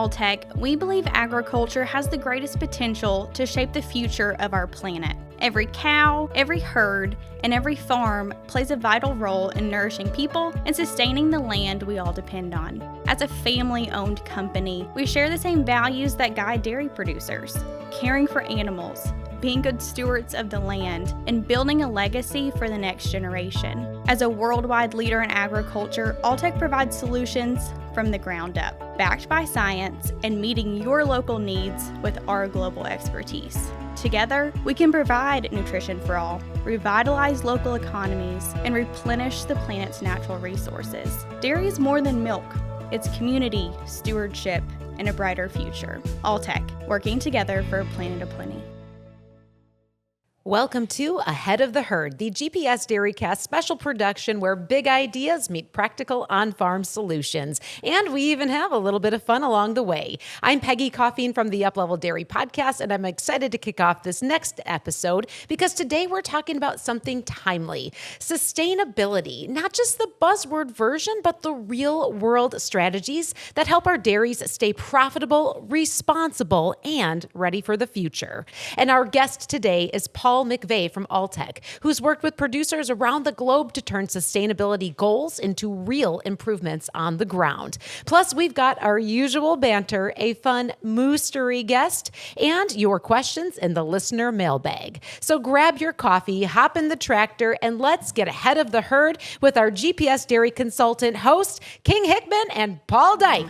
Alltech, we believe agriculture has the greatest potential to shape the future of our planet. Every cow, every herd, and every farm plays a vital role in nourishing people and sustaining the land we all depend on. As a family-owned company, we share the same values that guide dairy producers: caring for animals, being good stewards of the land, and building a legacy for the next generation. As a worldwide leader in agriculture, Alltech provides solutions from the ground up, backed by science and meeting your local needs with our global expertise. Together, we can provide nutrition for all, revitalize local economies, and replenish the planet's natural resources. Dairy is more than milk. It's community, stewardship, and a brighter future. Alltech, working together for a planet of plenty. Welcome to Ahead of the Herd, the GPS DairyCAST special production where big ideas meet practical on-farm solutions. And we even have a little bit of fun along the way. I'm Peggy Coffeen from the Uplevel Dairy Podcast, and I'm excited to kick off this next episode because today we're talking about something timely: sustainability. Not just the buzzword version, but the real-world strategies that help our dairies stay profitable, responsible, and ready for the future. And our guest today is Paul McVeigh from Alltech, who's worked with producers around the globe to turn sustainability goals into real improvements on the ground. Plus, we've got our usual banter, a fun moostery guest, and your questions in the listener mailbag. So grab your coffee, hop in the tractor, and let's get ahead of the herd with our GPS Dairy Consultant hosts, King Hickman and Paul Dyke.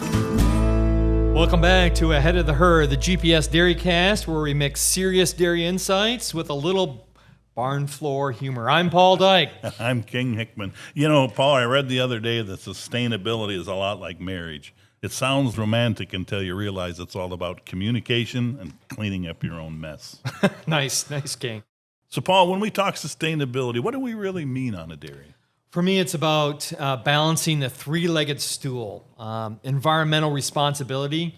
Welcome back to Ahead of the Herd, the GPS DairyCAST, where we mix serious dairy insights with a little barn floor humor. I'm Paul Dyke. I'm King Hickman. You know, Paul, I read the other day that sustainability is a lot like marriage. It sounds romantic until you realize it's all about communication and cleaning up your own mess. Nice, King. So, Paul, when we talk sustainability, what do we really mean on a dairy? For me, it's about balancing the three-legged stool: environmental responsibility,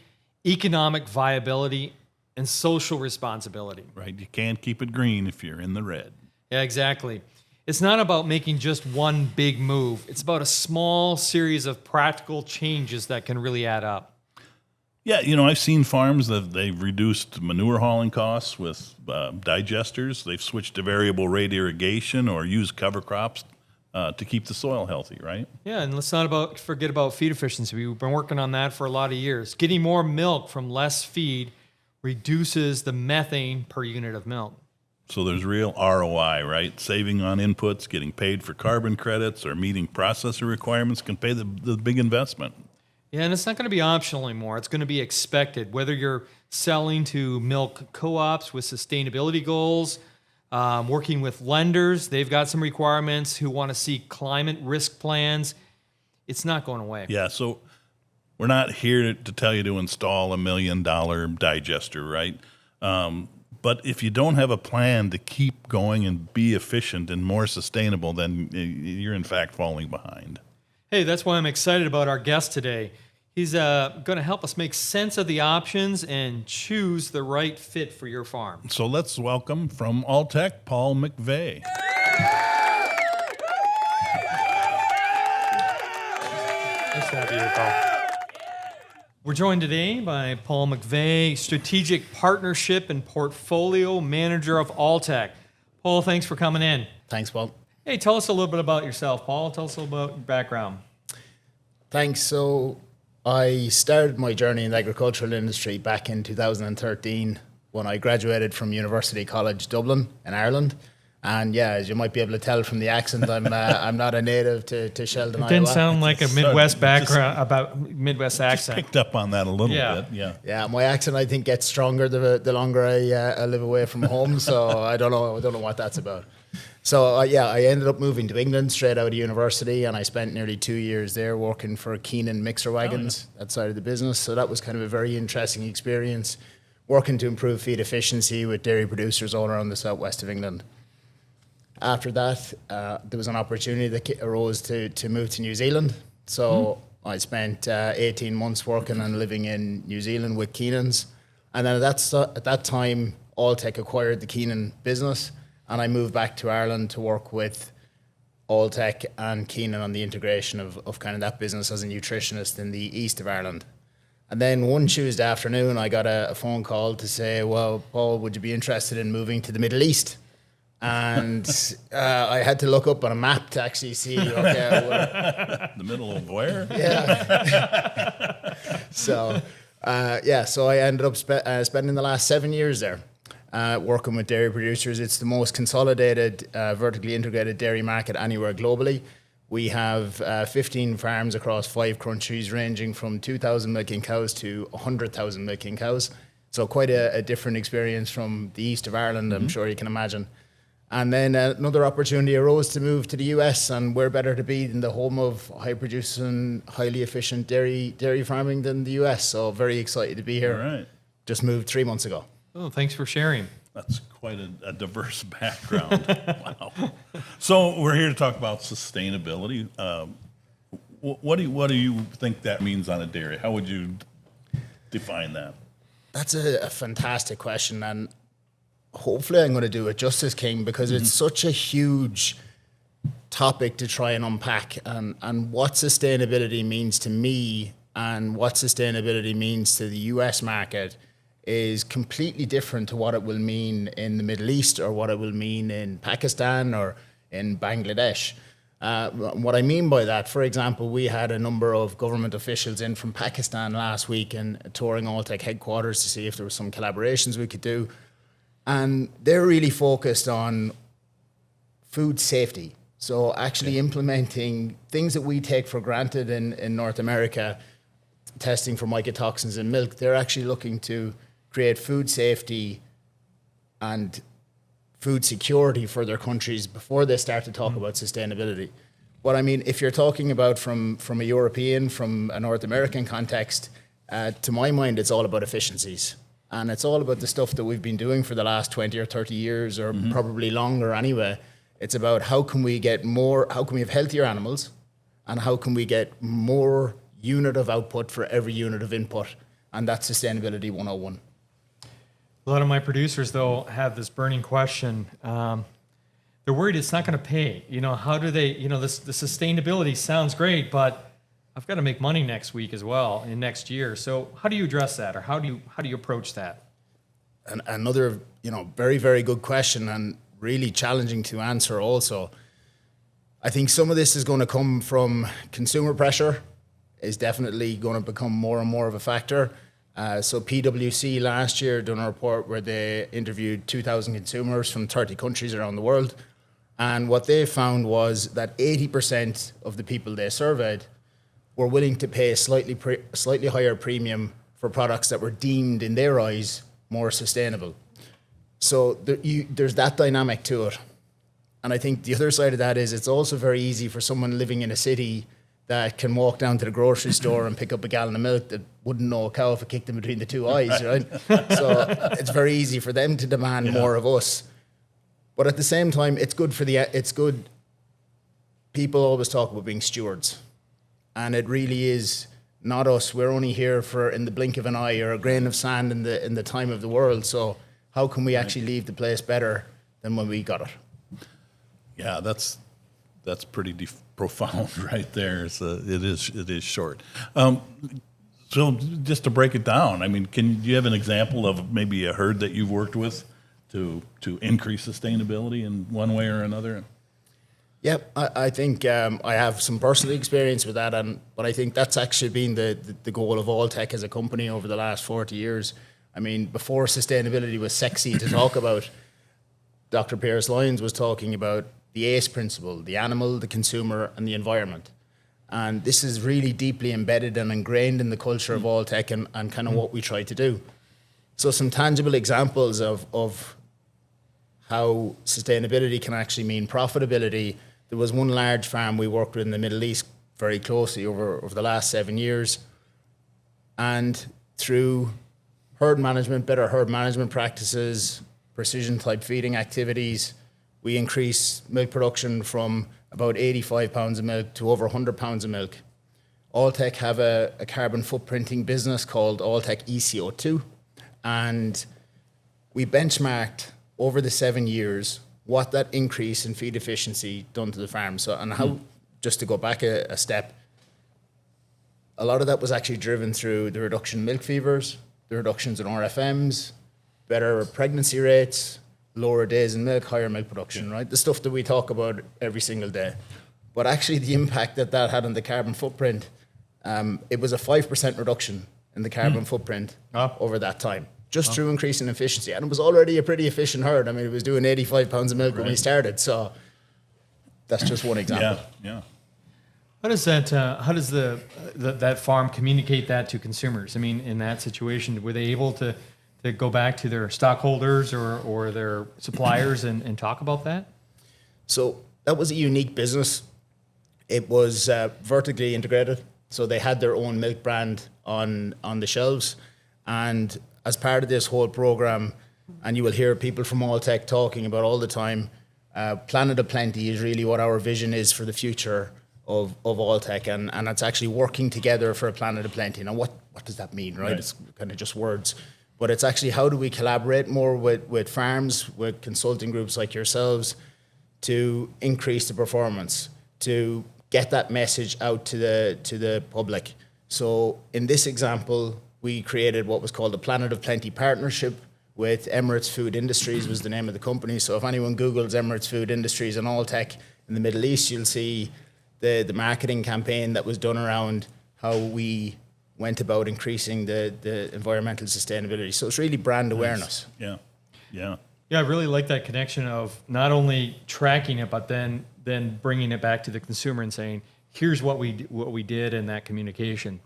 economic viability, and social responsibility. Right. You can't keep it green if you're in the red. Yeah, exactly. It's not about making just one big move. It's about a small series of practical changes that can really add up. Yeah, you know, I've seen farms that they've reduced manure hauling costs with digesters. They've switched to variable rate irrigation or used cover crops to keep the soil healthy, right? Yeah, and let's not forget about feed efficiency. We've been working on that for a lot of years. Getting more milk from less feed reduces the methane per unit of milk. So there's real ROI, right? Saving on inputs, getting paid for carbon credits, or meeting processor requirements can pay the big investment. Yeah, and it's not going to be optional anymore. It's going to be expected. Whether you're selling to milk co-ops with sustainability goals, working with lenders, they've got some requirements who want to see climate risk plans. It's not going away. Yeah, so we're not here to tell you to install $1 million digester, right? But if you don't have a plan to keep going and be efficient and more sustainable, then you're in fact falling behind. Hey, that's why I'm excited about our guest today. He's going to help us make sense of the options and choose the right fit for your farm. So let's welcome from Alltech, Paul McVeigh. Nice to have you here, Paul. We're joined today by Paul McVeigh, Strategic Partnership and Portfolio Manager of Alltech. Paul, thanks for coming in. Thanks, Paul. Hey, tell us a little bit about yourself, Paul. Tell us a little about your background. Thanks. So I started my journey in the agricultural industry back in 2013 when I graduated from University College Dublin in Ireland. And yeah, as you might be able to tell from the accent, I'm not a native to Sheldon, It didn't Iowa. sound like a Midwest background, about Midwest accent. Picked up on that a little Yeah. bit, yeah. Yeah, my accent I think gets stronger the longer I live away from home. So I don't know what that's about. So I ended up moving to England straight out of university, and I spent nearly 2 years there working for Keenan mixer wagons, that side of the business. So that was kind of a very interesting experience, working to improve feed efficiency with dairy producers all around the southwest of England. After that, there was an opportunity that arose to move to New Zealand. So I spent 18 months working and living in New Zealand with Keenan's. And then at that time, Alltech acquired the Keenan business, and I moved back to Ireland to work with Alltech and Keenan on the integration of kind of that business as a nutritionist in the east of Ireland. And then one Tuesday afternoon, I got a phone call to say, well, Paul, would you be interested in moving to the Middle East? And I had to look up on a map to actually see, okay, The middle of where? yeah. So I ended up spending the last 7 years there working with dairy producers. It's the most consolidated, vertically integrated dairy market anywhere globally. We have 15 farms across 5 countries, ranging from 2,000 milking cows to 100,000 milking cows. So quite a different experience from the east of Ireland, I'm sure you can imagine. And then another opportunity arose to move to the US, and where better to be than the home of high-producing, highly efficient dairy farming than the US. So very excited to be here. All right. Just moved 3 months ago. Oh, thanks for sharing. That's quite a diverse background. Wow. So we're here to talk about sustainability. What do you think that means on a dairy? How would you define that? That's a fantastic question, and hopefully I'm going to do it justice, King, because it's such a huge topic to try and unpack, and what sustainability means to me and what sustainability means to the US market is completely different to what it will mean in the Middle East or what it will mean in Pakistan or in Bangladesh. What I mean by that, for example, we had a number of government officials in from Pakistan last week and touring Alltech headquarters to see if there were some collaborations we could do. And they're really focused on food safety. So actually implementing things that we take for granted in North America, testing for mycotoxins in milk, they're actually looking to create food safety and food security for their countries before they start to talk about sustainability. What I mean, if you're talking about from a European, from a North American context, to my mind, it's all about efficiencies. And it's all about the stuff that we've been doing for the last 20 or 30 years, or probably longer anyway. It's about how can we have healthier animals, and how can we get more unit of output for every unit of input. And that's sustainability 101. A lot of my producers, though, have this burning question. They're worried it's not going to pay. How do they, the sustainability sounds great, but I've got to make money next week as well and next year. So how do you address that, or how do you approach that? Another, very, very good question, and really challenging to answer also. I think some of this is going to come from consumer pressure, is definitely going to become more and more of a factor. So PwC last year done a report where they interviewed 2,000 consumers from 30 countries around the world. And what they found was that 80% of the people they surveyed were willing to pay a slightly higher premium for products that were deemed, in their eyes, more sustainable. So there's that dynamic to it. And I think the other side of that is it's also very easy for someone living in a city that can walk down to the grocery store and pick up a gallon of milk that wouldn't know a cow if it kicked them between the two eyes, right? So it's very easy for them to demand more of us. But at the same time, it's good. People always talk about being stewards. And it really is not us. We're only here for in the blink of an eye or a grain of sand in the time of the world. So how can we actually leave the place better than when we got it? Yeah, that's pretty profound right there. It is short. So just to break it down, I mean, do you have an example of maybe a herd that you've worked with to increase sustainability in one way or another? Yeah, I think I have some personal experience with that, but I think that's actually been the goal of Alltech as a company over the last 40 years. I mean, before sustainability was sexy to talk about, Dr. Pierce Lyons was talking about the ACE principle, the animal, the consumer, and the environment. And this is really deeply embedded and ingrained in the culture of Alltech and kind of what we try to do. So some tangible examples of how sustainability can actually mean profitability. There was one large farm we worked with in the Middle East very closely over the last 7 years. And through better herd management practices, precision type feeding activities, we increased milk production from about 85 pounds of milk to over 100 pounds of milk. Alltech have a carbon footprinting business called Alltech ECO2. And we benchmarked over the 7 years what that increase in feed efficiency done to the farm. So, and how, just to go back a step, a lot of that was actually driven through the reduction in milk fevers, the reductions in RFMs, better pregnancy rates, lower days in milk, higher milk production, right? The stuff that we talk about every single day. But actually the impact that had on the carbon footprint, it was a 5% reduction in the carbon footprint over that time, just through increasing efficiency. And it was already a pretty efficient herd. I mean, it was doing 85 pounds of milk when we started. So that's just one example. Yeah. How does that farm communicate that to consumers? I mean, in that situation, were they able to go back to their stockholders or their suppliers and talk about that? So that was a unique business. It was vertically integrated. So they had their own milk brand on the shelves. And as part of this whole program, and you will hear people from Alltech talking about all the time, Planet of Plenty is really what our vision is for the future of Alltech, and it's actually working together for a Planet of Plenty. Now, what does that mean, right? It's kind of just words. But it's actually how do we collaborate more with farms, with consulting groups like yourselves to increase the performance, to get that message out to the public. So in this example, we created what was called the Planet of Plenty partnership with Emirates Food Industries was the name of the company. So if anyone Googles Emirates Food Industries and Alltech in the Middle East, you'll see the marketing campaign that was done around how we went about increasing the environmental sustainability. So it's really brand awareness. Yeah. Yeah, I really like that connection of not only tracking it, but then bringing it back to the consumer and saying, here's what we did in that communication.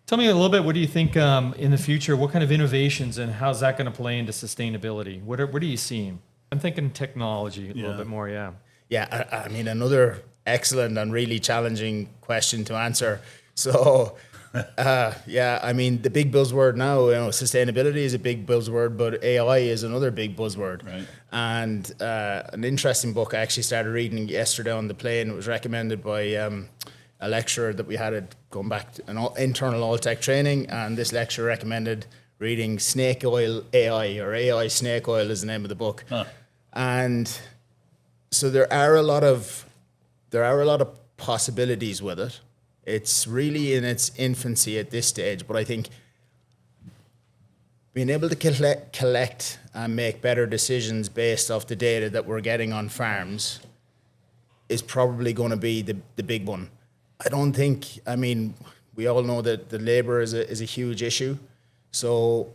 Tell me a little bit, what do you think in the future, what kind of innovations and how's that going to play into sustainability? What are you seeing? I'm thinking technology a little bit more, yeah. Yeah, I mean, another excellent and really challenging question to answer. So, I mean, the big buzzword now, sustainability is a big buzzword, but AI is another big buzzword. Right. And an interesting book I actually started reading yesterday on the plane. It was recommended by a lecturer that we had going back to an internal Alltech training, and this lecturer recommended reading Snake Oil AI, or AI Snake Oil is the name of the book. And so there are a lot of possibilities with it. It's really in its infancy at this stage, but I think being able to collect and make better decisions based off the data that we're getting on farms is probably going to be the big one. I mean, we all know that the labor is a huge issue. So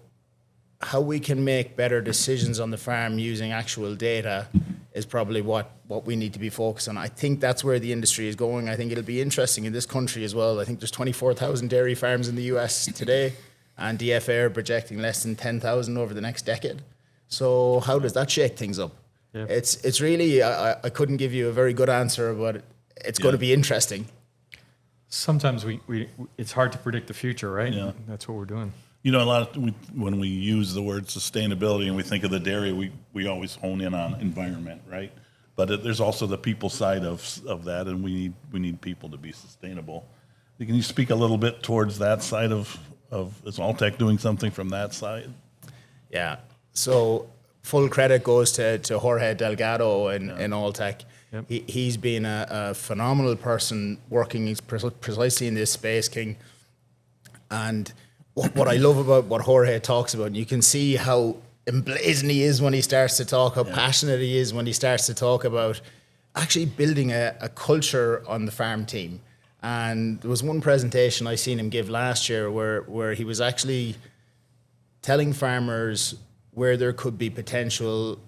how we can make better decisions on the farm using actual data is probably what we need to be focused on. I think that's where the industry is going. I think it'll be interesting in this country as well. I think there's 24,000 dairy farms in the US today, and DFA are projecting less than 10,000 over the next decade. So how does that shake things up? Yeah. It's really, I couldn't give you a very good answer, but it's going to be interesting. Sometimes it's hard to predict the future, right? Yeah. That's what we're doing. When we use the word sustainability and we think of the dairy, we always hone in on environment, right? But there's also the people side of that, and we need people to be sustainable. Can you speak a little bit towards that side of is Alltech doing something from that side? Yeah. So full credit goes to Jorge Delgado in Alltech. Yep. He's been a phenomenal person working precisely in this space, King. And what I love about what Jorge talks about, and you can see how emblazoned he is when he starts to talk, how passionate he is when he starts to talk about actually building a culture on the farm team. And there was one presentation I seen him give last year where he was actually telling farmers where there could be potential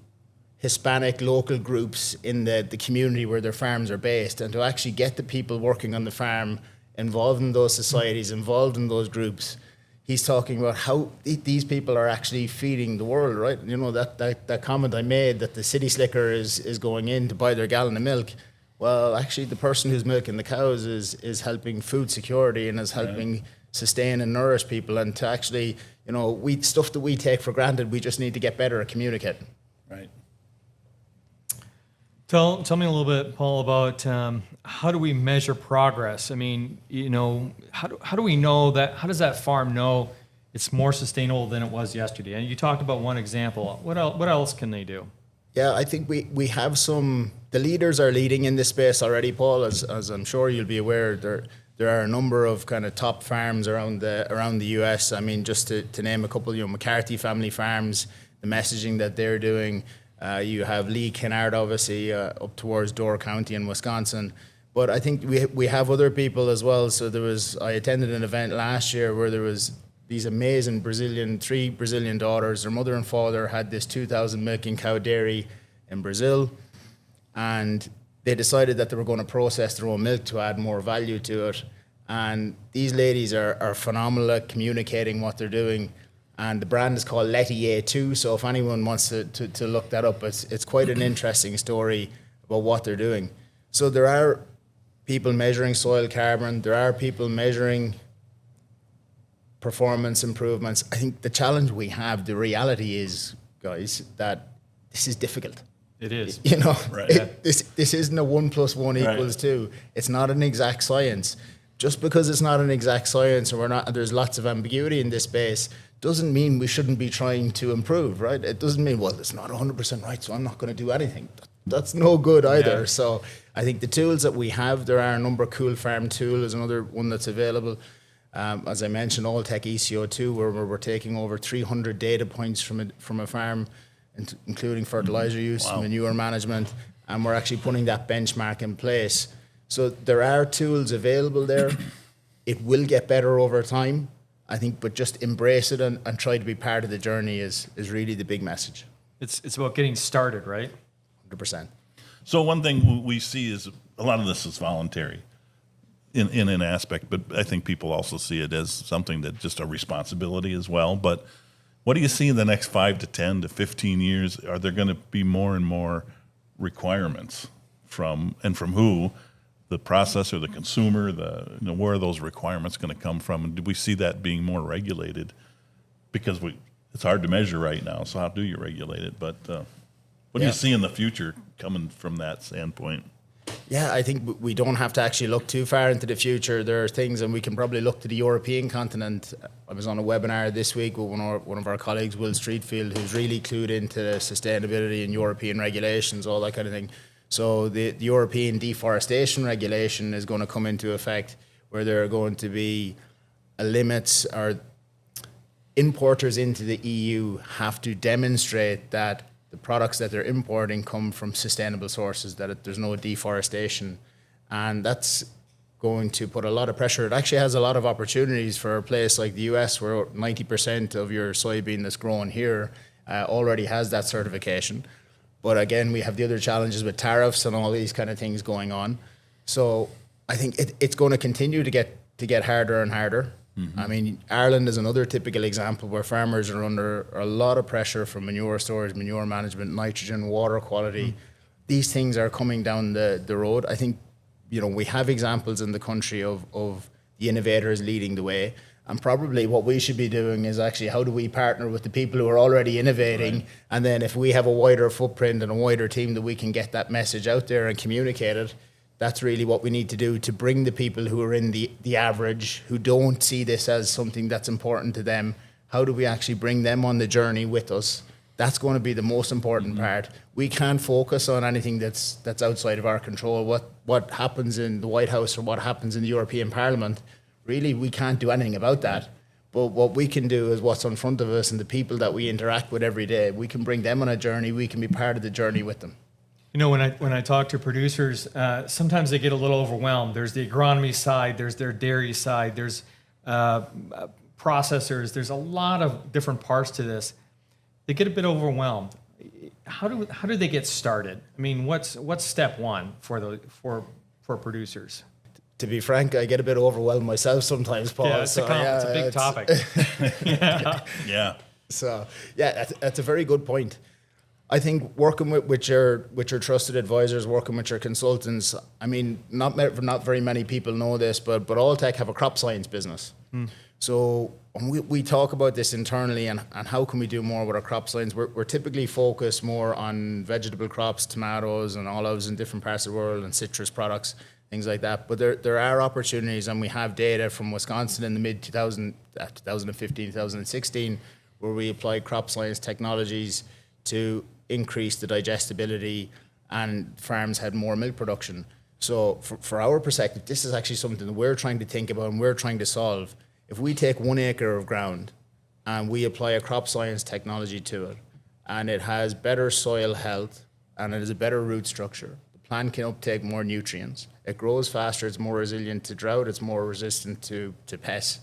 Hispanic local groups in the community where their farms are based, and to actually get the people working on the farm involved in those societies, involved in those groups. He's talking about how these people are actually feeding the world, right? You know, that comment I made that the city slicker is going in to buy their gallon of milk. Well, actually, the person who's milking the cows is helping food security and is helping sustain and nourish people. And to actually, stuff that we take for granted, we just need to get better at communicating. Right. Tell me a little bit, Paul, about how do we measure progress? I mean, how do we know that? How does that farm know it's more sustainable than it was yesterday? And you talked about one example. What else can they do? Yeah, I think we have some. The leaders are leading in this space already, Paul, as I'm sure you'll be aware. there are a number of kind of top farms around the US. I mean, just to name a couple, McCarthy Family Farms, the messaging that they're doing. You have Lee Kennard, obviously, up towards Door County in Wisconsin. But I think we have other people as well. So I attended an event last year where there was these amazing three Brazilian daughters. Their mother and father had this 2,000 milking cow dairy in Brazil. And they decided that they were going to process their own milk to add more value to it. And these ladies are phenomenal at communicating what they're doing. And the brand is called Letty A2. So if anyone wants to look that up, it's quite an interesting story about what they're doing. So there are people measuring soil carbon. There are people measuring performance improvements. I think the challenge we have, the reality is, guys, that this is difficult. It is. Right. This isn't a 1 + 1 = 2. It's not an exact science. Just because it's not an exact science, or there's lots of ambiguity in this space, doesn't mean we shouldn't be trying to improve, right? It doesn't mean, well, it's not 100% right, so I'm not going to do anything. That's no good either. Yeah. So I think the tools that we have, there are a number. Cool Farm Tool is another one that's available. As I mentioned, Alltech ECO2, where we're taking over 300 data points from a farm, including fertilizer use, manure management, and we're actually putting that benchmark in place. So there are tools available there. It will get better over time, I think, but just embrace it and try to be part of the journey is really the big message. It's about getting started, right? 100%. So one thing we see is a lot of this is voluntary in an aspect, but I think people also see it as something that just a responsibility as well. But what do you see in the next 5 to 10 to 15 years? Are there going to be more and more requirements from who? The processor, the consumer, where are those requirements going to come from? And do we see that being more regulated? Because it's hard to measure right now, so how do you regulate it? But what do you see in the future coming from that standpoint? Yeah, I think we don't have to actually look too far into the future. There are things, and we can probably look to the European continent. I was on a webinar this week with one of our colleagues, Will Streetfield, who's really clued into sustainability and European regulations, all that kind of thing. So the European deforestation regulation is going to come into effect, where there are going to be limits, or importers into the EU have to demonstrate that the products that they're importing come from sustainable sources, that there's no deforestation. And that's going to put a lot of pressure. It actually has a lot of opportunities for a place like the US, where 90% of your soybean that's grown here already has that certification. But again, we have the other challenges with tariffs and all these kind of things going on. So I think it's going to continue to get harder and harder. Mm-hmm. I mean, Ireland is another typical example where farmers are under a lot of pressure from manure storage, manure management, nitrogen, water quality. These things are coming down the road. I think, we have examples in the country of the innovators leading the way. And probably what we should be doing is actually, how do we partner with the people who are already innovating? Right. And then if we have a wider footprint and a wider team that we can get that message out there and communicate it, that's really what we need to do to bring the people who are in the average, who don't see this as something that's important to them. How do we actually bring them on the journey with us? That's going to be the most important part. We can't focus on anything that's outside of our control. What happens in the White House or what happens in the European Parliament, really, we can't do anything about that. But what we can do is what's in front of us and the people that we interact with every day. We can bring them on a journey. We can be part of the journey with them. When I talk to producers, sometimes they get a little overwhelmed. There's the agronomy side, there's their dairy side, there's processors. There's a lot of different parts to this. They get a bit overwhelmed. How do they get started? I mean, what's step one for producers? To be frank, I get a bit overwhelmed myself sometimes, Paul. Yeah, it's a big topic. Yeah. So, that's a very good point. I think working with your trusted advisors, working with your consultants. I mean, not very many people know this, but Alltech have a crop science business. So we talk about this internally and how can we do more with our crop science. We're typically focused more on vegetable crops, tomatoes and olives in different parts of the world, and citrus products, things like that. But there are opportunities, and we have data from Wisconsin in the mid 2015, 2016, where we applied crop science technologies to increase the digestibility, and farms had more milk production. So for our perspective, this is actually something that we're trying to think about and we're trying to solve. If we take 1 acre of ground and we apply a crop science technology to it, and it has better soil health and it has a better root structure, the plant can uptake more nutrients. It grows faster, it's more resilient to drought, it's more resistant to pests.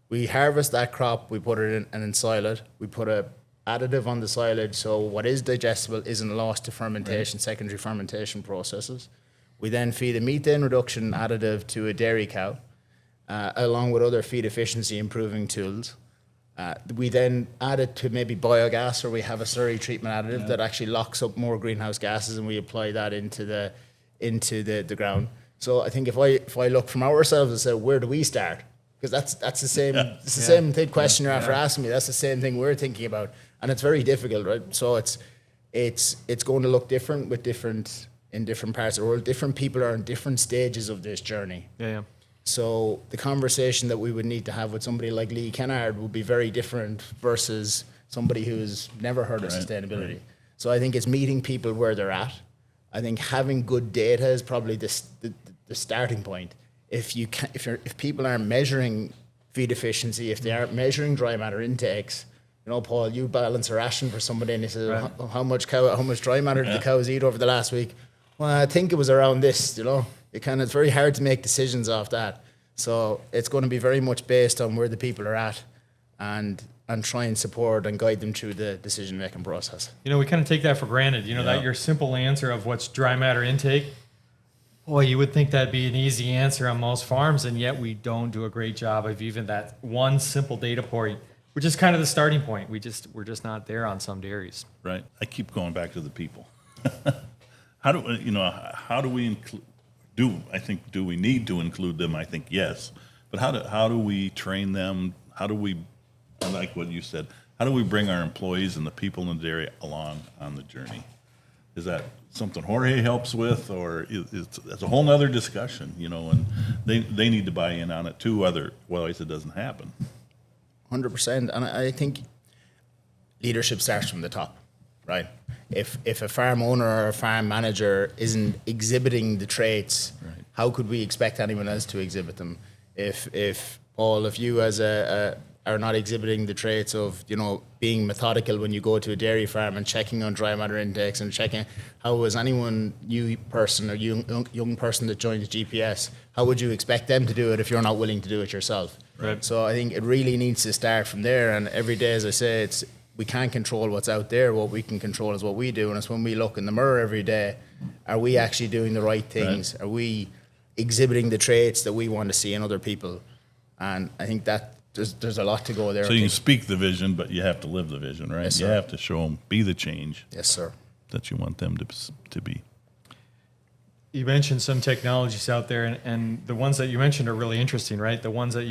We harvest that crop, we put it in and then soil it. We put a additive on the silage, so what is digestible isn't lost to fermentation, secondary fermentation processes. We then feed a methane reduction additive to a dairy cow, along with other feed efficiency improving tools. We then add it to maybe biogas, or we have a slurry treatment additive that actually locks up more greenhouse gases, and we apply that into the ground. So I think if I look from ourselves and say, where do we start? Because that's the same same thing question you're after asking me. That's the same thing we're thinking about, and it's very difficult, right? So it's going to look different in different parts of the world. Different people are in different stages of this journey. Yeah. So the conversation that we would need to have with somebody like Lee Kennard would be very different versus somebody who's never heard of sustainability. Right. So I think it's meeting people where they're at. I think having good data is probably the starting point. If people aren't measuring feed efficiency, if they aren't measuring dry matter intakes, Paul, you balance a ration for somebody and they say, how much dry matter did the cows eat over the last week? Well, I think it was around this, it's very hard to make decisions off that. So it's going to be very much based on where the people are at and try and support and guide them through the decision-making process. We kind of take that for granted, that your simple answer of what's dry matter intake. Boy, you would think that'd be an easy answer on most farms, and yet we don't do a great job of even that one simple data point, which is kind of the starting point. We're just not there on some dairies. Right. I keep going back to the people. How do we include? Do we need to include them? I think yes. But how do we train them? How do we, like what you said, how do we bring our employees and the people in the dairy along on the journey? Is that something Jorge helps with, or it's a whole nother discussion, and they need to buy in on it too, otherwise it doesn't happen. 100%. And I think leadership starts from the top, right? If a farm owner or a farm manager isn't exhibiting the traits, how could we expect anyone else to exhibit them? If Paul, if you as are not exhibiting the traits of, being methodical when you go to a dairy farm and checking on dry matter index and checking, how was anyone, new person or young person that joins GPS, how would you expect them to do it if you're not willing to do it yourself? Right. So I think it really needs to start from there. And every day, as I say, we can't control what's out there. What we can control is what we do. And it's when we look in the mirror every day, are we actually doing the right things? Right. Are we exhibiting the traits that we want to see in other people? And I think that there's a lot to go there. So you can speak the vision, but you have to live the vision, right? Yes, you have to show them, be the change. Yes, sir. That you want them to be. You mentioned some technologies out there, and the ones that you mentioned are really interesting, right? The ones that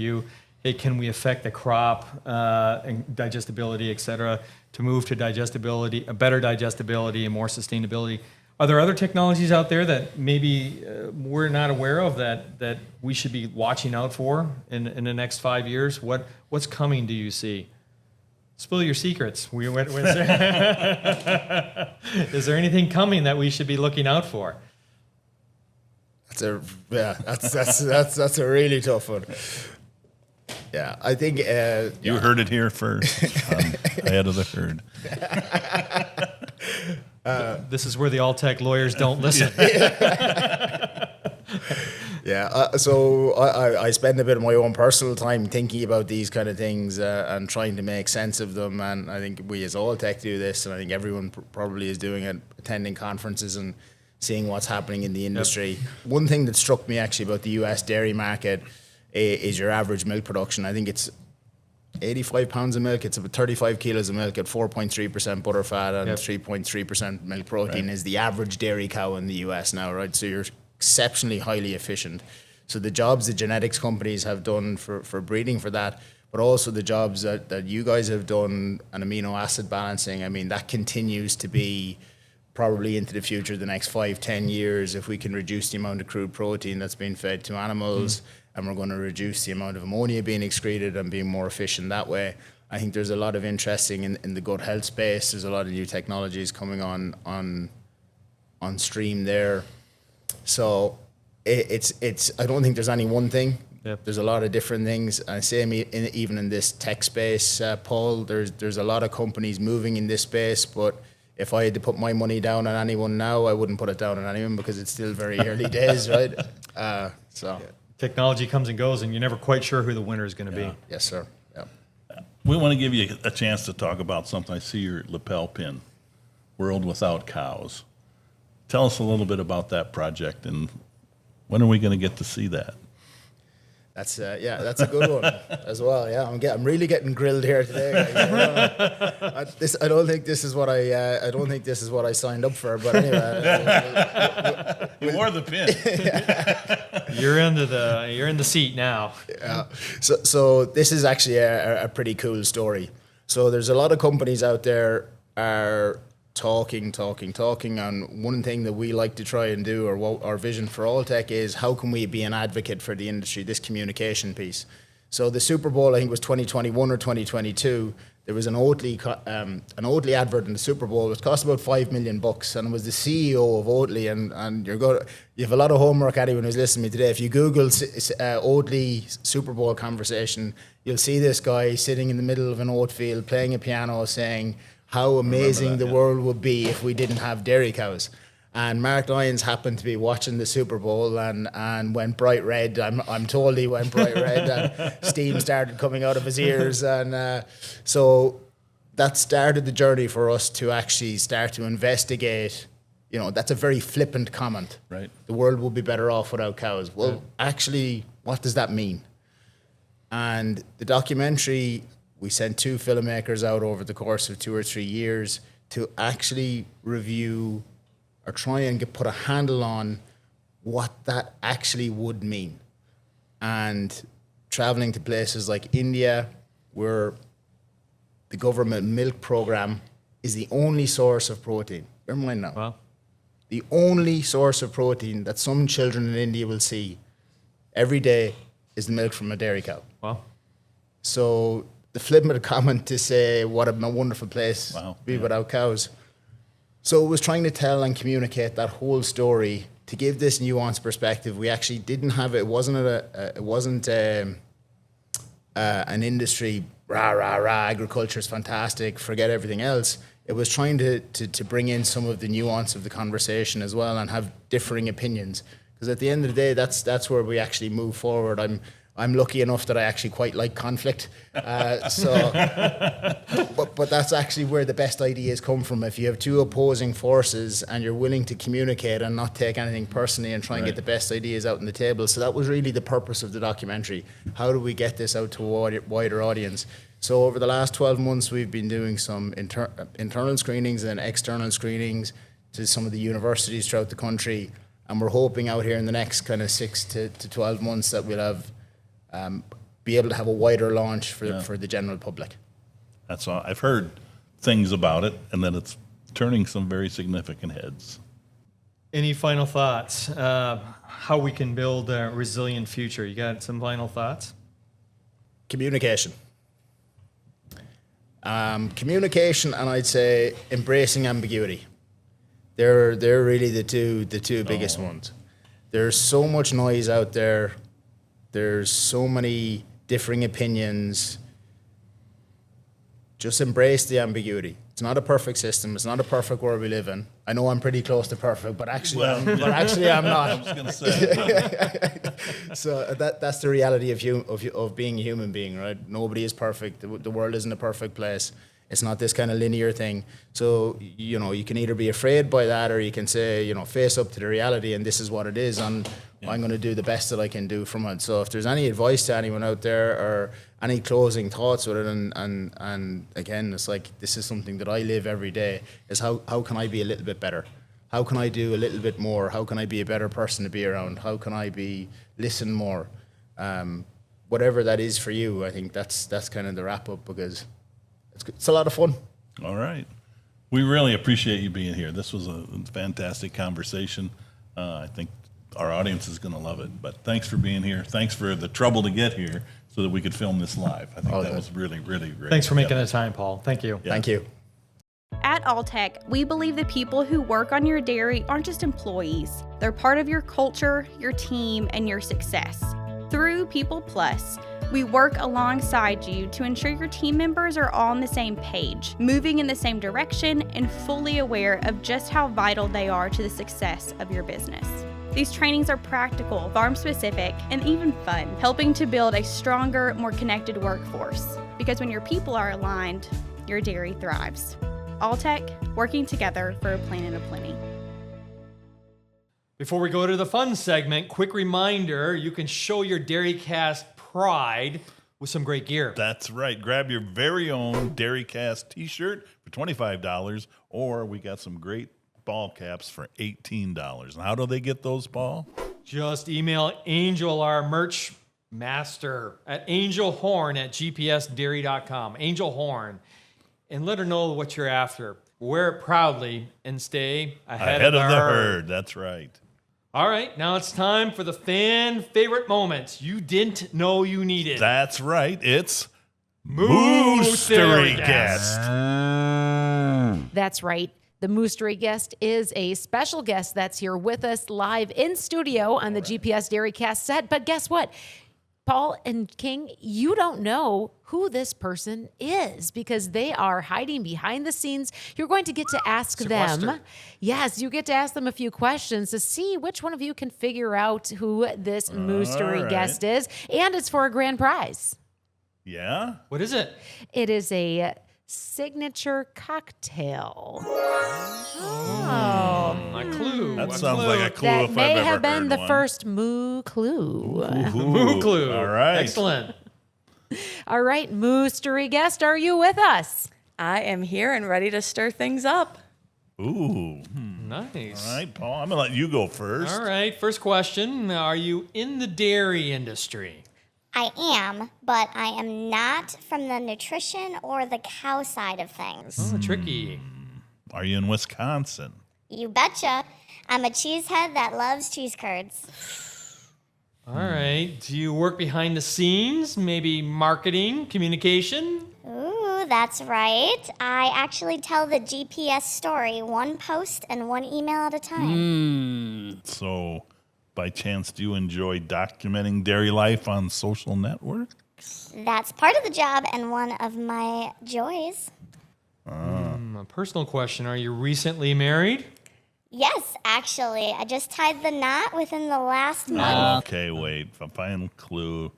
can we affect the crop and digestibility, et cetera, to move to digestibility, a better digestibility and more sustainability. Are there other technologies out there that maybe we're not aware of that we should be watching out for in the next 5 years? What's coming, do you see? Spill your secrets. Is there anything coming that we should be looking out for? That's a really tough one. Yeah, I think you heard it here first. Head of the herd. This is where the all-tech lawyers don't listen. So I spend a bit of my own personal time thinking about these kind of things and trying to make sense of them. And I think we as all-tech do this, and I think everyone probably is doing it, attending conferences and seeing what's happening in the industry. Yep. One thing that struck me actually about the US dairy market is your average milk production. I think it's 85 pounds of milk. It's about 35 kilos of milk at 4.3% butter fat and 3.3% milk protein is the average dairy cow in the US now, right? So you're exceptionally highly efficient. So the jobs the genetics companies have done for breeding for that, but also the jobs that you guys have done and amino acid balancing, I mean, that continues to be probably into the future, the next 5-10 years, if we can reduce the amount of crude protein that's being fed to animals, and we're going to reduce the amount of ammonia being excreted and being more efficient that way. I think there's a lot of interesting in the gut health space. There's a lot of new technologies coming on stream there. So it's. I don't think there's any one thing. Yep. There's a lot of different things. And same even in this tech space, Paul. There's a lot of companies moving in this space, but if I had to put my money down on anyone now, I wouldn't put it down on anyone because it's still very early days, right? Technology comes and goes, and you're never quite sure who the winner is going to be. Yes, sir. Yeah. We want to give you a chance to talk about something. I see your lapel pin, World Without Cows. Tell us a little bit about that project, and when are we going to get to see that? That's that's a good one as well. Yeah, I'm really getting grilled here today. I don't think this is what I signed up for. But anyway, You wore the pin. You're in the seat now. Yeah. So this is actually a pretty cool story. So there's a lot of companies out there are talking, and one thing that we like to try and do, or what our vision for Alltech is, how can we be an advocate for the industry, this communication piece. So the Super Bowl, I think, was 2021 or 2022. There was an Oatly advert in the Super Bowl, which cost about $5 million, and it was the CEO of Oatly. And you have a lot of homework, anyone who's listening to me today. If you Google Oatly Super Bowl conversation, you'll see this guy sitting in the middle of an oat field playing a piano, saying how amazing the world would be if we didn't have dairy cows. And Mark Lyons happened to be watching the Super Bowl and went bright red. I'm told he went bright red, and steam started coming out of his ears. And so that started the journey for us to actually start to investigate. You know, that's a very flippant comment. Right. The world will be better off without cows. Well, actually, what does that mean? And the documentary, we sent 2 filmmakers out over the course of 2 or 3 years to actually review or try and put a handle on what that actually would mean. And traveling to places like India, where the government milk program is the only source of protein. Bear in mind now. Wow. The only source of protein that some children in India will see every day is the milk from a dairy cow. Wow. So the flippant comment to say what a wonderful place to be without cows. So it was trying to tell and communicate that whole story to give this nuanced perspective. We actually didn't have it. It wasn't an industry, agriculture is fantastic, forget everything else. It was trying to bring in some of the nuance of the conversation as well and have differing opinions. Because at the end of the day, that's where we actually move forward. I'm lucky enough that I actually quite like conflict. But that's actually where the best ideas come from. If you have 2 opposing forces and you're willing to communicate and not take anything personally and try and get the best ideas out on the table. So that was really the purpose of the documentary. How do we get this out to a wider audience? So over the last 12 months, we've been doing some internal screenings and external screenings to some of the universities throughout the country. And we're hoping out here in the next kind of 6 to 12 months that we'll have be able to have a wider launch for the general public. That's all. I've heard things about it, and that it's turning some very significant heads. Any final thoughts? How we can build a resilient future? You got some final thoughts? Communication. Communication, and I'd say embracing ambiguity. They're really the two biggest ones. There's so much noise out there. There's so many differing opinions. Just embrace the ambiguity. It's not a perfect system. It's not a perfect world we live in. I know I'm pretty close to perfect, but actually, I'm not. I was going to say. So that's the reality of being a human being, right? Nobody is perfect. The world isn't a perfect place. It's not this kind of linear thing. So, you can either be afraid by that, or you can say, face up to the reality, and this is what it is, and I'm going to do the best that I can do from it. So if there's any advice to anyone out there, or any closing thoughts with it, and again, it's like, this is something that I live every day, is how can I be a little bit better? How can I do a little bit more? How can I be a better person to be around? How can I listen more? Whatever that is for you, I think that's kind of the wrap up, because it's a lot of fun. All right. We really appreciate you being here. This was a fantastic conversation. I think our audience is going to love it. But thanks for being here. Thanks for the trouble to get here so that we could film this live. I think that was really, really great. Thanks for making the time, Paul. Thank you. Yeah. Thank you. At At Alltech, we believe the people who work on your dairy aren't just employees. They're part of your culture, your team, and your success. Through People Plus, we work alongside you to ensure your team members are all on the same page, moving in the same direction, and fully aware of just how vital they are to the success of your business. These trainings are practical, farm-specific, and even fun, helping to build a stronger, more connected workforce. Because when your people are aligned, your dairy thrives. Alltech, working together for a planet of plenty. Before we go to the fun segment, quick reminder, you can show your DairyCast pride with some great gear. That's right. Grab your very own DairyCast t-shirt for $25, or we got some great ball caps for $18. And how do they get those, Paul? Just email Angel, our merch master, at angelhorn@gpsdairy.com. Angel Horn. And let her know what you're after. Wear it proudly and stay ahead of the herd. That's right. All right, now it's time for the fan favorite moments you didn't know you needed. That's right. It's Moose DairyCast. That's right. The Moose DairyCast is a special guest that's here with us live in studio on the GPS DairyCast set. But guess what? Paul and King, you don't know who this person is because they are hiding behind the scenes. You're going to get to ask them. Yes, you get to ask them a few questions to see which one of you can figure out who this Moose DairyCast is. And it's for a grand prize. Yeah? What is it? It is a signature cocktail. A clue. That sounds like a clue That if I've may ever have been heard the one. first moo clue. Moo clue. All right. Excellent. All right, Moose DairyCast, are you with us? I am here and ready to stir things up. Ooh. Nice. All right, Paul. I'm going to let you go first. All right, first question. Are you in the dairy industry? I am, but I am not from the nutrition or the cow side of things. Oh, tricky. Are you in Wisconsin? You betcha. I'm a cheesehead that loves cheese curds. All right. Do you work behind the scenes? Maybe marketing, communication? Ooh, that's right. I actually tell the GPS story one post and one email at a time. So, by chance, do you enjoy documenting dairy life on social networks? That's part of the job and one of my joys. A personal question. Are you recently married? Yes, actually. I just tied the knot within the last month. Okay, wait. A final clue. Do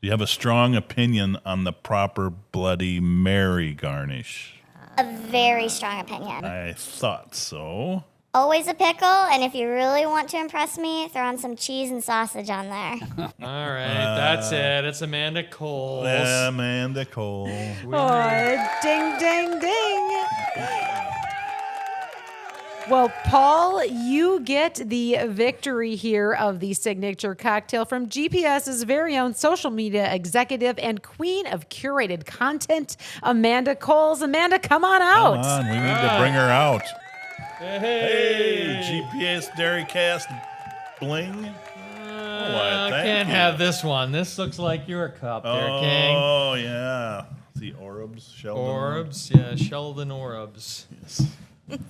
you have a strong opinion on the proper Bloody Mary garnish? A very strong opinion. I thought so. Always a pickle, and if you really want to impress me, throw on some cheese and sausage on there. All right, that's it. It's Amanda Coles. Amanda Cole. Oh, ding, ding, ding. Well, Paul, you get the victory here of the signature cocktail from GPS's very own social media executive and queen of curated content, Amanda Coles. Amanda, come on out. Come on, we need to bring her out. Hey, GPS DairyCast bling. I can't have this one. This looks like your cup there, King. Oh, yeah. The Orbs, Sheldon. Orbs, yeah, Sheldon Orbs. Yes.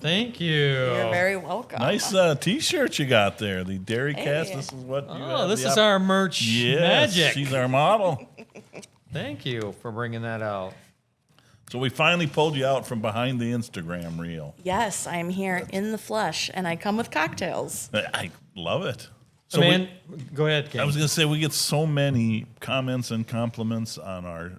Thank you. You're very welcome. Nice T-shirt you got there. The DairyCast. Hey. This is what you Oh, have this the is our merch Yes, magic. she's our model. Thank you for bringing that out. So we finally pulled you out from behind the Instagram reel. Yes, I am here in the flesh, and I come with cocktails. I love it. So Man, go ahead, King. I was going to say, we get so many comments and compliments on our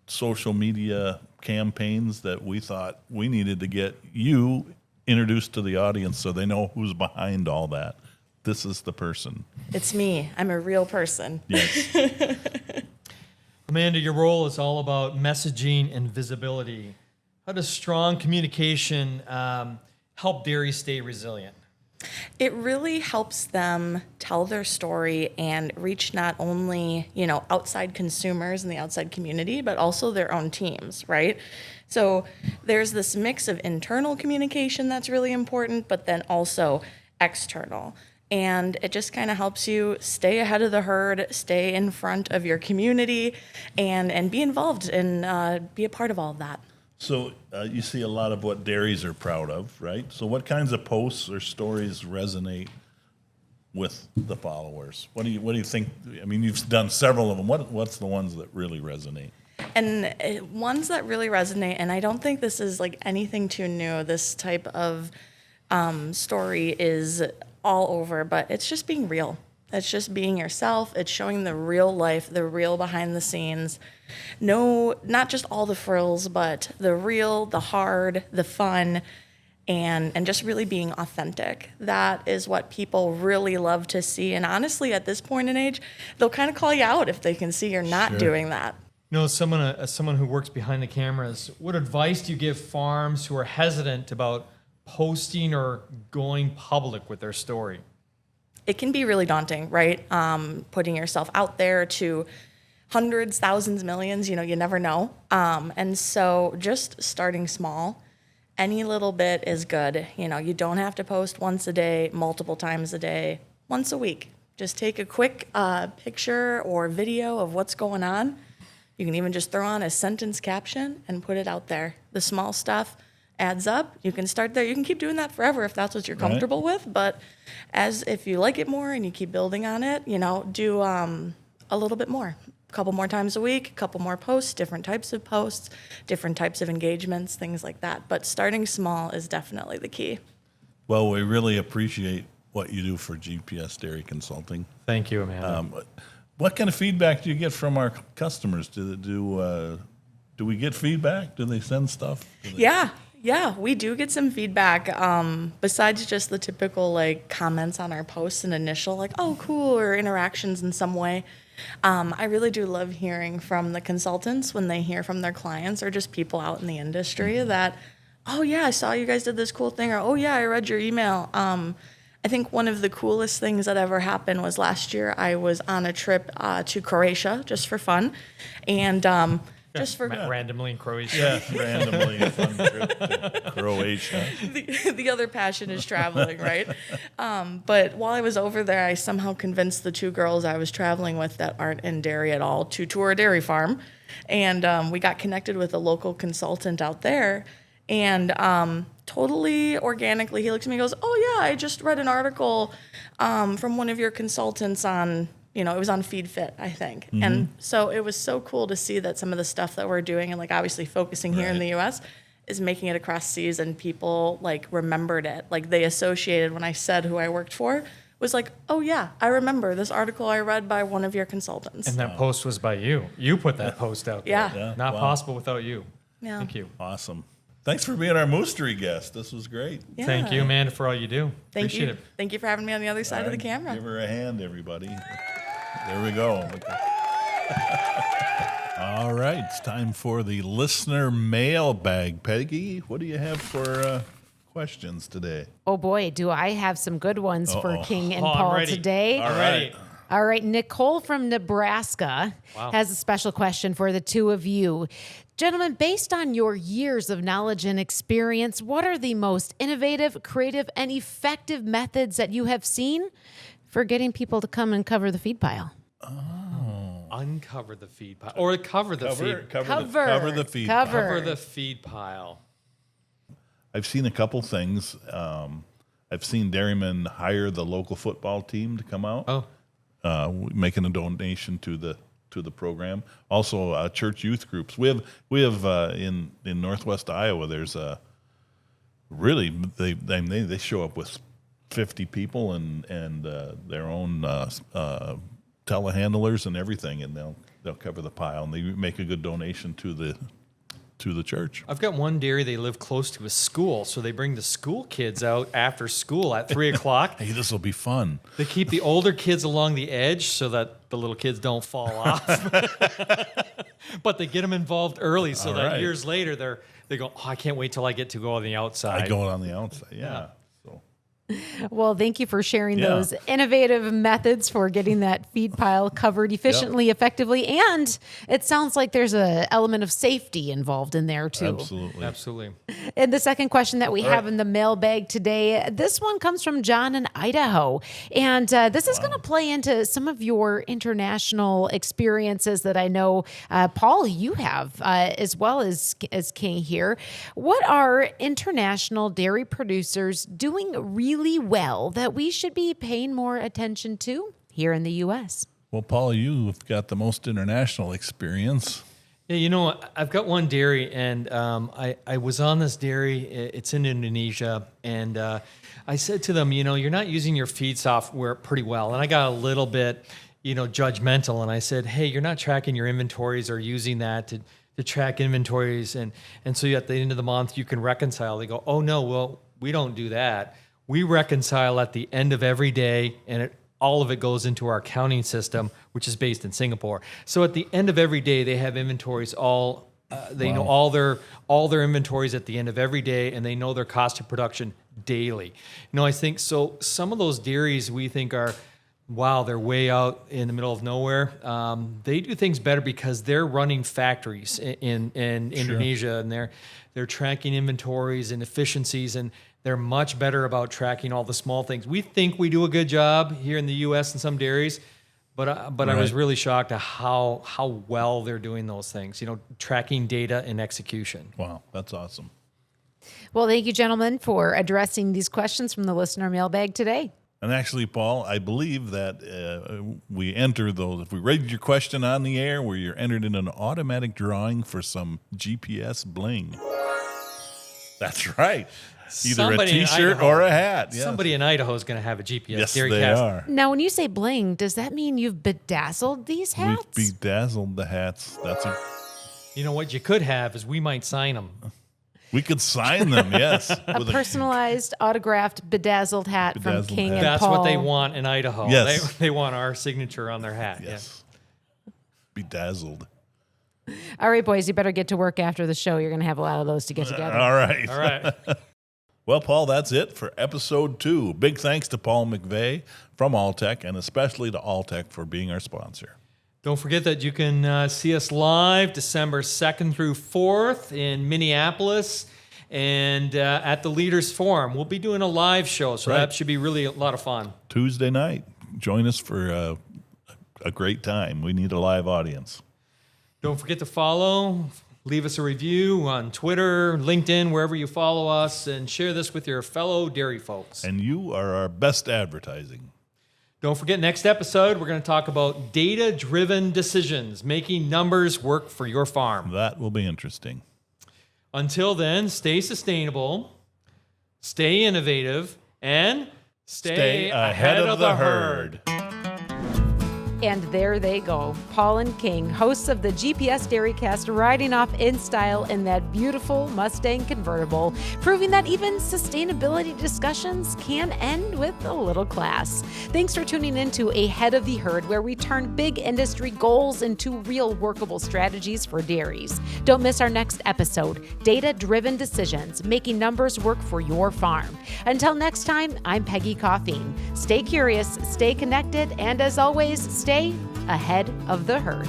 social media campaigns that we thought we needed to get you introduced to the audience so they know who's behind all that. This is the person. It's me. I'm a real person. Yes. Amanda, your role is all about messaging and visibility. How does strong communication help dairy stay resilient? It really helps them tell their story and reach not only, outside consumers and the outside community, but also their own teams, right? So there's this mix of internal communication that's really important, but then also external. And it just kind of helps you stay ahead of the herd, stay in front of your community, and be involved and be a part of all of that. So you see a lot of what dairies are proud of, right? So what kinds of posts or stories resonate with the followers? What do you think? I mean, you've done several of them. What's the ones that really resonate? And ones that really resonate, and I don't think this is like anything too new. This type of story is all over, but it's just being real. It's just being yourself. It's showing the real life, the real behind the scenes. No, not just all the frills, but the real, the hard, the fun, and just really being authentic. That is what people really love to see. And honestly, at this point in age, they'll kind of call you out if they can see you're not doing that. You know, as someone who works behind the cameras, what advice do you give farms who are hesitant about posting or going public with their story? It can be really daunting, right? Putting yourself out there to hundreds, thousands, millions, you never know. And so just starting small, any little bit is good. You don't have to post once a day, multiple times a day, once a week. Just take a quick picture or video of what's going on. You can even just throw on a sentence caption and put it out there. The small stuff adds up. You can start there. You can keep doing that forever if that's what you're comfortable with. But if you like it more and you keep building on it, do a little bit more. A couple more times a week, a couple more posts, different types of posts, different types of engagements, things like that. But starting small is definitely the key. Well, we really appreciate what you do for GPS Dairy Consulting. Thank you, Amanda. What kind of feedback do you get from our customers? Do we get feedback? Do they send stuff? Yeah, we do get some feedback. Besides just the typical comments on our posts and initial oh cool, or interactions in some way. I really do love hearing from the consultants when they hear from their clients or just people out in the industry that, oh yeah, I saw you guys did this cool thing, or oh yeah, I read your email. I think one of the coolest things that ever happened was last year I was on a trip to Croatia just for fun, and just for randomly in Croatia. Yeah, randomly a fun trip to Croatia. The other passion is traveling, right? But while I was over there, I somehow convinced the two girls I was traveling with that aren't in dairy at all to tour a dairy farm, and we got connected with a local consultant out there. And totally organically, he looks at me and goes, oh, yeah, I just read an article from one of your consultants on, it was on Feed Fit, I think. Mm-hmm. And so it was so cool to see that some of the stuff that we're doing and, obviously focusing here in the U.S. is making it across seas, and people, remembered it. They associated when I said who I worked for was oh, yeah, I remember this article I read by one of your consultants. And that post was by you. You put that post out there. Yeah. Not possible without you. Yeah. Thank you. Awesome. Thanks for being our Moostery guest. This was great. Yeah. Thank you, Amanda, for all you do. Appreciate it. Thank you for having me on the other side of the camera. Give her a hand, everybody. There we go. All right, it's time for the listener mailbag. Peggy, what do you have for questions today? Oh boy, do I have some good ones for King and Paul today. All right. All right, Nicole from Nebraska has a special question for the two of you. Gentlemen, based on your years of knowledge and experience, what are the most innovative, creative, and effective methods that you have seen for getting people to come and cover the feed pile? Uncover the feed pile. Or cover the feed. Cover the feed pile. Cover the feed pile. I've seen a couple things. I've seen dairymen hire the local football team to come out. Making a donation to the program. Also, church youth groups. We have in Northwest Iowa. There's really they show up with 50 people and their own telehandlers and everything, and they'll cover the pile, and they make a good donation to the church. I've got one dairy, they live close to a school, so they bring the school kids out after school at 3 o'clock. Hey, this will be fun. They keep the older kids along the edge so that the little kids don't fall off. But they get them involved early so that years later they go, oh, I can't wait till I get to go on the outside. I go on the outside, yeah. So Well, thank you for sharing Yeah. those innovative methods for getting that feed pile covered efficiently, effectively. And it sounds like there's an element of safety involved in there too. Absolutely. And the second question that we have in the mailbag today, this one comes from John in Idaho. And this is going to play into some of your international experiences that I know, Paul, you have, as well as King here. What are international dairy producers doing really well that we should be paying more attention to here in the U.S.? Well, Paul, you've got the most international experience. Yeah, I've got one dairy, and I was on this dairy. It's in Indonesia, and I said to them, you're not using your feed software pretty well. And I got a little bit, judgmental, and I said, hey, you're not tracking your inventories or using that to track inventories, and so at the end of the month you can reconcile. They go, oh no, well, we don't do that. We reconcile at the end of every day, and all of it goes into our accounting system, which is based in Singapore. So at the end of every day, they have inventories they know all their inventories at the end of every day, and they know their cost of production daily. I think so. Some of those dairies we think are, wow, they're way out in the middle of nowhere. They do things better because they're running factories in Indonesia, and they're tracking inventories and efficiencies, and they're much better about tracking all the small things. We think we do a good job here in the U.S. in some dairies, but I was really shocked at how well they're doing those things. Tracking data and execution. Wow, that's awesome. Well, thank you, gentlemen, for addressing these questions from the listener mailbag today. And actually, Paul, I believe that we enter those. If we read your question on the air, where you're entered in an automatic drawing for some GPS bling. That's right. Either Somebody a in T-shirt Idaho- or a hat. Yes. Somebody in Idaho is going to have a GPS Yes, DairyCAST. they are. Now, when you say bling, does that mean you've bedazzled these hats? We've bedazzled the hats. What you could have is we might sign them. We could sign them, yes. A personalized, autographed, bedazzled hat from Bedazzled King hat. and That's Paul. what they want in Idaho. Yes. They want our signature on their hat. Yes. Bedazzled. All right, boys, you better get to work after the show. You're going to have a lot of those to get together. All right. Yeah. All right. Well, Paul, that's it for episode 2. Big thanks to Paul McVeigh from Alltech, and especially to Alltech for being our sponsor. Don't forget that you can see us live December 2nd through 4th in Minneapolis and at the Leaders Forum. We'll be doing a live show, so that should be really a lot of fun. Tuesday night. Join us for a great time. We need a live audience. Don't forget to follow. Leave us a review on Twitter, LinkedIn, wherever you follow us, and share this with your fellow dairy folks. And you are our best advertising. Don't forget, next episode, we're going to talk about data-driven decisions, making numbers work for your farm. That will be interesting. Until then, stay sustainable, stay innovative, and stay ahead of the herd. And there they go, Paul and King, hosts of the GPS DairyCAST, riding off in style in that beautiful Mustang convertible, proving that even sustainability discussions can end with a little class. Thanks for tuning in to Ahead of the Herd, where we turn big industry goals into real workable strategies for dairies. Don't miss our next episode, Data-Driven Decisions, Making Numbers Work for Your Farm. Until next time, I'm Peggy Coffeen. Stay curious, stay connected, and as always, stay ahead of the herd.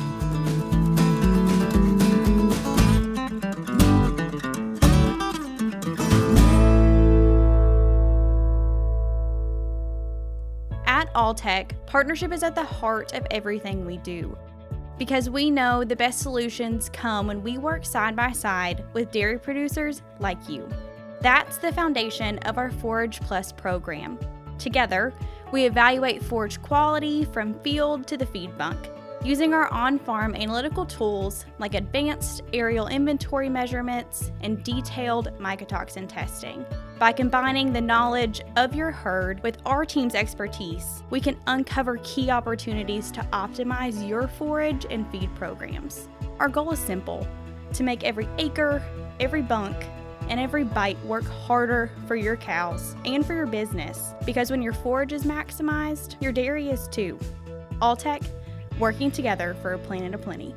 At Alltech, partnership is at the heart of everything we do. Because we know the best solutions come when we work side by side with dairy producers like you. That's the foundation of our Forage Plus program. Together, we evaluate forage quality from field to the feed bunk, using our on-farm analytical tools like advanced aerial inventory measurements and detailed mycotoxin testing. By combining the knowledge of your herd with our team's expertise, we can uncover key opportunities to optimize your forage and feed programs. Our goal is simple: to make every acre, every bunk, and every bite work harder for your cows and for your business, because when your forage is maximized, your dairy is too. Alltech, working together for a planet of plenty.